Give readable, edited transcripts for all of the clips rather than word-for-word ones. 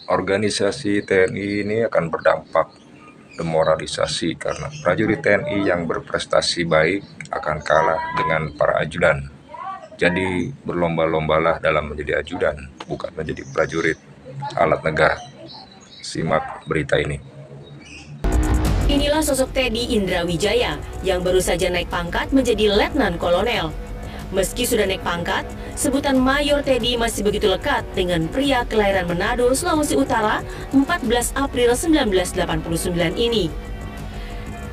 Organisasi TNI ini akan berdampak demoralisasi karena prajurit TNI yang berprestasi baik akan kalah dengan para ajudan. Jadi berlomba-lombalah dalam menjadi ajudan, bukan menjadi prajurit alat negara. Simak berita ini. Inilah sosok Teddy Indrawijaya yang baru saja naik pangkat menjadi Letnan Kolonel. Meski sudah naik pangkat, sebutan Mayor Teddy masih begitu lekat dengan pria kelahiran Manado, Sulawesi Utara 14 April 1989 ini.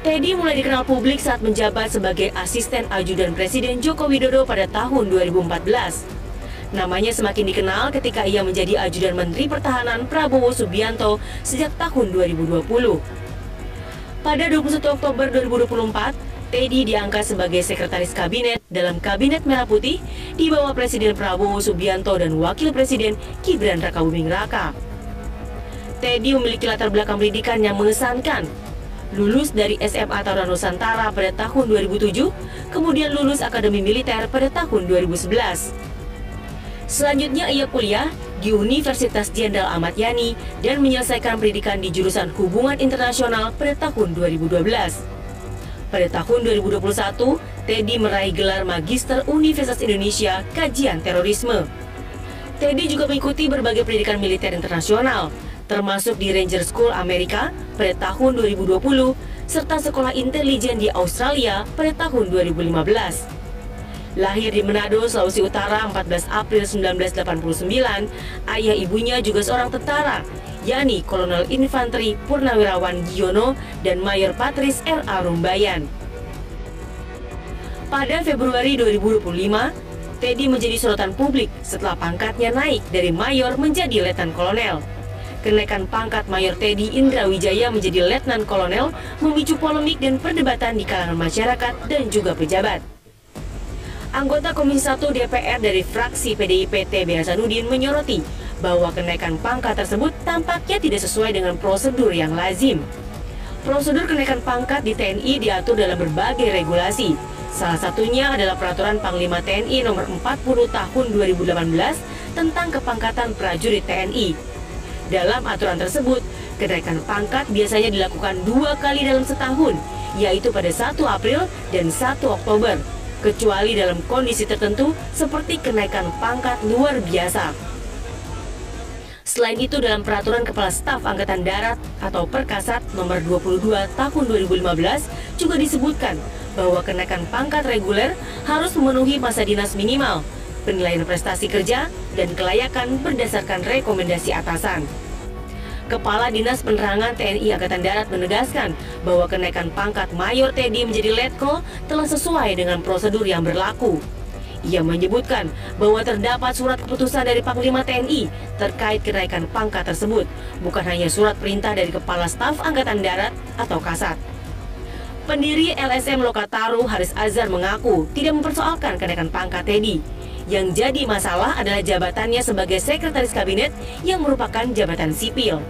Teddy mulai dikenal publik saat menjabat sebagai asisten ajudan Presiden Joko Widodo pada tahun 2014. Namanya semakin dikenal ketika ia menjadi ajudan Menteri Pertahanan Prabowo Subianto sejak tahun 2020. Pada 21 Oktober 2024, Teddy diangkat sebagai Sekretaris Kabinet dalam Kabinet Merah Putih di bawah Presiden Prabowo Subianto dan Wakil Presiden Gibran Rakabuming Raka. Teddy memiliki latar belakang pendidikan yang mengesankan. Lulus dari SMA Taruna Nusantara pada tahun 2007, kemudian lulus Akademi Militer pada tahun 2011. Selanjutnya ia kuliah di Universitas Jenderal Ahmad Yani dan menyelesaikan pendidikan di jurusan Hubungan Internasional pada tahun 2012. Pada tahun 2021, Teddy meraih gelar Magister Universitas Indonesia Kajian Terorisme. Teddy juga mengikuti berbagai pendidikan militer internasional, termasuk di Ranger School Amerika pada tahun 2020, serta Sekolah Intelijen di Australia pada tahun 2015. Lahir di Manado, Sulawesi Utara 14 April 1989, ayah ibunya juga seorang tentara, yakni Kolonel Infanteri Purnawirawan Giono dan Mayor Patris R.A. Rumbayan. Pada Februari 2025, Teddy menjadi sorotan publik setelah pangkatnya naik dari Mayor menjadi Letnan Kolonel. Kenaikan pangkat Mayor Teddy Indrawijaya menjadi Letnan Kolonel memicu polemik dan perdebatan di kalangan masyarakat dan juga pejabat. Anggota Komisi 1 DPR dari fraksi PDIP TB Hasanuddin menyoroti bahwa kenaikan pangkat tersebut tampaknya tidak sesuai dengan prosedur yang lazim. Prosedur kenaikan pangkat di TNI diatur dalam berbagai regulasi. Salah satunya adalah Peraturan Panglima TNI Nomor 40 Tahun 2018 tentang kepangkatan prajurit TNI. Dalam aturan tersebut, kenaikan pangkat biasanya dilakukan 2 kali dalam setahun, yaitu pada 1 April dan 1 Oktober. Kecuali dalam kondisi tertentu seperti kenaikan pangkat luar biasa. Selain itu, dalam Peraturan Kepala Staf Angkatan Darat atau Perkasat Nomor 22 Tahun 2015 juga disebutkan bahwa kenaikan pangkat reguler harus memenuhi masa dinas minimal, penilaian prestasi kerja, dan kelayakan berdasarkan rekomendasi atasan. Kepala Dinas Penerangan TNI Angkatan Darat menegaskan bahwa kenaikan pangkat Mayor Teddy menjadi Letko telah sesuai dengan prosedur yang berlaku. Ia menyebutkan bahwa terdapat surat keputusan dari Panglima TNI terkait kenaikan pangkat tersebut, bukan hanya surat perintah dari Kepala Staf Angkatan Darat atau Kasat. Pendiri LSM Lokataru Haris Azhar mengaku tidak mempersoalkan kenaikan pangkat Teddy. Yang jadi masalah adalah jabatannya sebagai Sekretaris Kabinet yang merupakan jabatan sipil.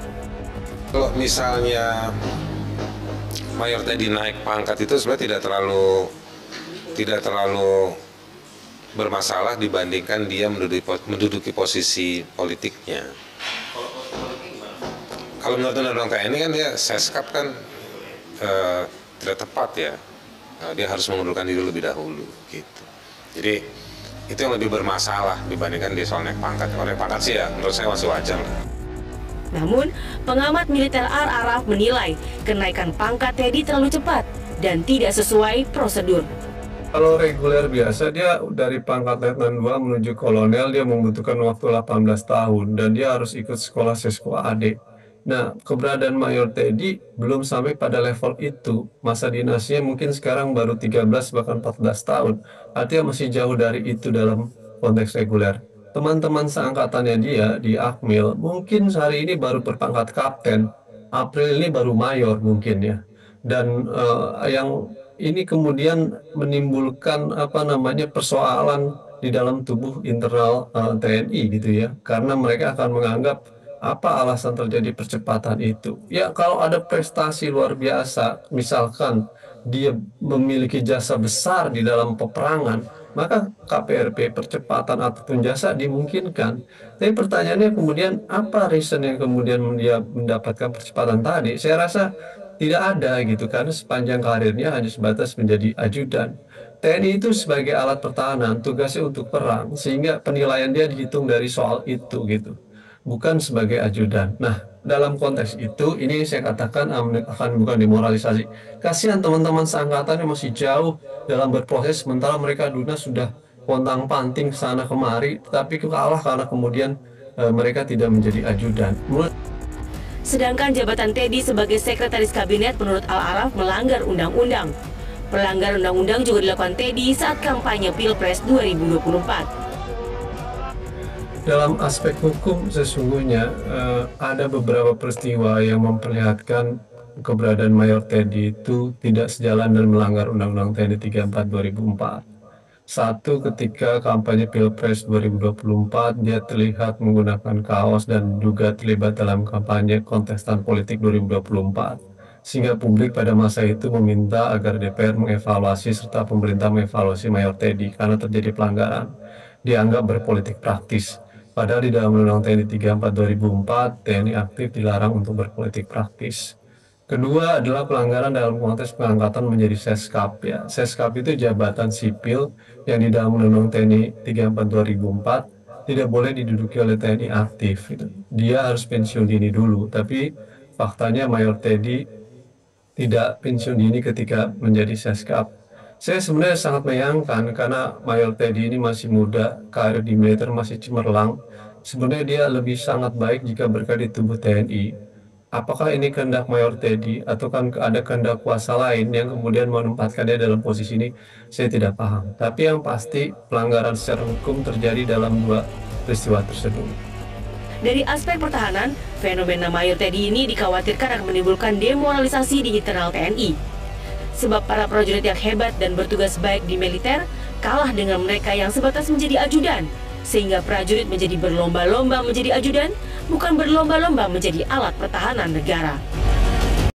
Kalau misalnya Mayor Teddy naik pangkat itu sebenarnya tidak terlalu bermasalah dibandingkan dia menduduki posisi politiknya. Kalau menurut Undang-Undang TNI kan dia seskap kan tidak tepat ya. Dia harus mengundurkan diri lebih dahulu gitu. Jadi itu yang lebih bermasalah dibandingkan dia soal naik pangkat. Kalau naik pangkat sih ya menurut saya masih wajar. Namun, pengamat militer Araf menilai kenaikan pangkat Teddy terlalu cepat dan tidak sesuai prosedur. Kalau reguler biasa, dia dari pangkat Letnan 2 menuju kolonel, dia membutuhkan waktu 18 tahun dan dia harus ikut sekolah sesko AD. Nah, keberadaan Mayor Teddy belum sampai pada level itu. Masa dinasnya mungkin sekarang baru 13 bahkan 14 tahun. Artinya masih jauh dari itu dalam konteks reguler. Teman-teman seangkatannya dia di Akmil mungkin hari ini baru berpangkat kapten. April ini baru mayor mungkin ya. Dan yang ini kemudian menimbulkan persoalan di dalam tubuh internal TNI gitu ya. Karena mereka akan menganggap apa alasan terjadi percepatan itu? Ya, kalau ada prestasi luar biasa, misalkan dia memiliki jasa besar di dalam peperangan, maka KPRP percepatan atau tunjasa dimungkinkan. Tapi pertanyaannya kemudian apa reason yang kemudian dia mendapatkan percepatan tadi? Saya rasa tidak ada gitu, karena sepanjang karirnya hanya sebatas menjadi ajudan. TNI itu sebagai alat pertahanan, tugasnya untuk perang, sehingga penilaian dia dihitung dari soal itu gitu, bukan sebagai ajudan. Nah, dalam konteks itu, ini saya katakan akan bukan demoralisasi. Kasihan teman-teman seangkatan yang masih jauh dalam berproses, sementara mereka Duna sudah pontang-panting sana kemari, tapi kalah karena kemudian mereka tidak menjadi ajudan. Sedangkan jabatan Teddy sebagai sekretaris kabinet menurut Al-Araf melanggar undang-undang. Pelanggaran undang-undang juga dilakukan Teddy saat kampanye Pilpres 2024. Dalam aspek hukum sesungguhnya ada beberapa peristiwa yang memperlihatkan keberadaan Mayor Teddy itu tidak sejalan dan melanggar Undang-Undang TNI 34 2004. Satu, ketika kampanye Pilpres 2024, dia terlihat menggunakan kaos dan juga terlibat dalam kampanye kontestan politik 2024. Sehingga publik pada masa itu meminta agar DPR mengevaluasi serta pemerintah mengevaluasi Mayor Teddy karena terjadi pelanggaran. Dianggap berpolitik praktis. Padahal di dalam Undang-Undang TNI 34 2004, TNI aktif dilarang untuk berpolitik praktis. Kedua adalah pelanggaran dalam konteks pengangkatan menjadi Seskap ya. Seskap itu jabatan sipil yang di dalam Undang-Undang TNI 34 2004 tidak boleh diduduki oleh TNI aktif gitu. Dia harus pensiun dini dulu, tapi faktanya Mayor Teddy tidak pensiun dini ketika menjadi Seskap. Saya sebenarnya sangat menyayangkan karena Mayor Teddy ini masih muda, karir di militer masih cemerlang. Sebenarnya dia lebih sangat baik jika berada di tubuh TNI. Apakah ini kehendak Mayor Teddy atau kan ada kehendak kuasa lain yang kemudian menempatkan dia dalam posisi ini? Saya tidak paham. Tapi yang pasti pelanggaran secara hukum terjadi dalam dua peristiwa tersebut. Dari aspek pertahanan, fenomena Mayor Teddy ini dikhawatirkan akan menimbulkan demoralisasi di internal TNI. Sebab para prajurit yang hebat dan bertugas baik di militer kalah dengan mereka yang sebatas menjadi ajudan. Sehingga prajurit menjadi berlomba-lomba menjadi ajudan, bukan berlomba-lomba menjadi alat pertahanan negara.